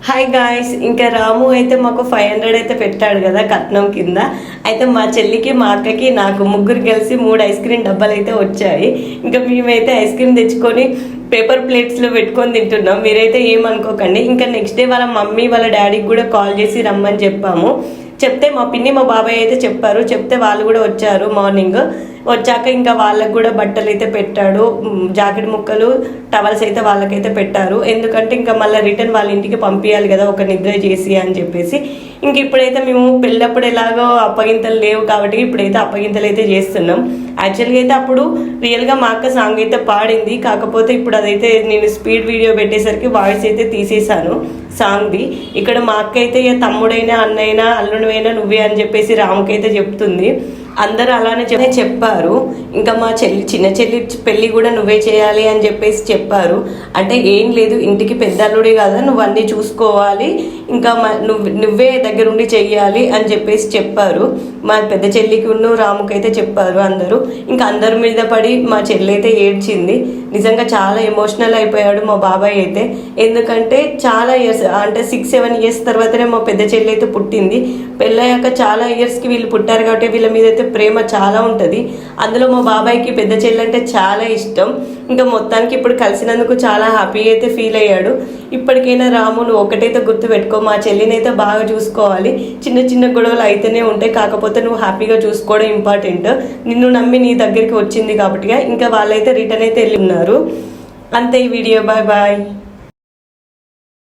Hi guys, ఇంకా రాము అయితే మాకు 500 అయితే పెట్టాడు కదా కట్నం కింద. అయితే మా చెల్లికి మా అక్కకి నాకు ముగ్గురు కలిసి 3 ఐస్ క్రీమ్ డబ్బాలు అయితే వచ్చాయి. ఇంకా మేమైతే ఐస్ క్రీమ్ తెచ్చుకొని పేపర్ ప్లేట్స్లో పెట్టుకొని తింటున్నాం. మీరైతే ఏమనుకోకండి. ఇంకా నెక్స్ట్ డే వాళ్ళ మమ్మీ వాళ్ళ డాడీకి కూడా కాల్ చేసి రమ్మని చెప్పాము. చెప్తే మా పిన్ని మా బాబాయ్ అయితే చెప్పారు. చెప్తే వాళ్ళు కూడా వచ్చారు. మార్నింగ్ వచ్చాక ఇంకా వాళ్ళకు కూడా బట్టలు అయితే పెట్టాడు. జాకెట్ ముక్కలు టవల్స్ అయితే వాళ్ళకైతే పెట్టారు. ఎందుకంటే ఇంకా మళ్ళీ రిటర్న్ వాళ్ళ ఇంటికి పంపించాలి కదా ఒక నిద్ర చేసి అని చెప్పేసి. ఇంక ఇప్పుడైతే మేము పెళ్ళప్పుడు ఎలాగో అప్పగింతలు లేవు కాబట్టి ఇప్పుడైతే అప్పగింతలు అయితే చేస్తున్నాం. యాక్చువల్గా అయితే అప్పుడు రియల్గా మా అక్క సాంగ్ అయితే పాడింది. కాకపోతే ఇప్పుడు అదైతే నేను స్పీడ్ వీడియో పెట్టేసరికి వాయిస్ అయితే తీసేసాను సాంగ్ది. ఇక్కడ మా అక్క అయితే తమ్ముడైనా అన్నైనా అల్లుడివైనా నువ్వే అని చెప్పేసి రాముకైతే చెప్తుంది. అందరూ అలానే చెప్పారు. ఇంకా మా చిన్న చెల్లి పెళ్ళి కూడా నువ్వే చేయాలి అని చెప్పేసి చెప్పారు. అంటే ఏం లేదు, ఇంటికి పెద్ద అల్లుడే కదా, నువ్వు అన్నీ చూసుకోవాలి, ఇంకా నువ్వే దగ్గరుండి చెయ్యాలి అని చెప్పేసి చెప్పారు. మా పెద్ద చెల్లికి రాముకైతే చెప్పారు అందరూ. ఇంకా అందరి మీద పడి మా చెల్లి అయితే ఏడ్చింది. నిజంగా చాలా ఎమోషనల్ అయిపోయాడు మా బాబాయ్ అయితే. ఎందుకంటే చాలా ఇయర్స్, అంటే 6-7 ఇయర్స్ తర్వాతనే మా పెద్ద చెల్లి అయితే పుట్టింది. పెళ్ళయ్యాక చాలా ఇయర్స్కి వీళ్ళు పుట్టారు కాబట్టి వీళ్ళ మీద అయితే ప్రేమ చాలా ఉంటుంది. అందులో మా బాబాయ్కి పెద్ద చెల్లి అంటే చాలా ఇష్టం. ఇంకా మొత్తానికి ఇప్పుడు కలిసినందుకు చాలా హ్యాపీ అయితే ఫీల్ అయ్యాడు. ఇప్పటికైనా రాము నువ్వు ఒకటైతే గుర్తు పెట్టుకో, మా చెల్లినైతే బాగా చూసుకోవాలి. చిన్న చిన్న గొడవలు అయితేనే ఉంటాయి, కాకపోతే నువ్వు హ్యాపీగా చూసుకోవడం ఇంపార్టెంట్. నిన్ను నమ్మి నీ దగ్గరికి వచ్చింది కాబట్టి. ఇంకా వాళ్ళైతే రిటర్న్ అయితే వెళ్ళి ఉన్నారు. అంతే ఈ వీడియో. Bye bye.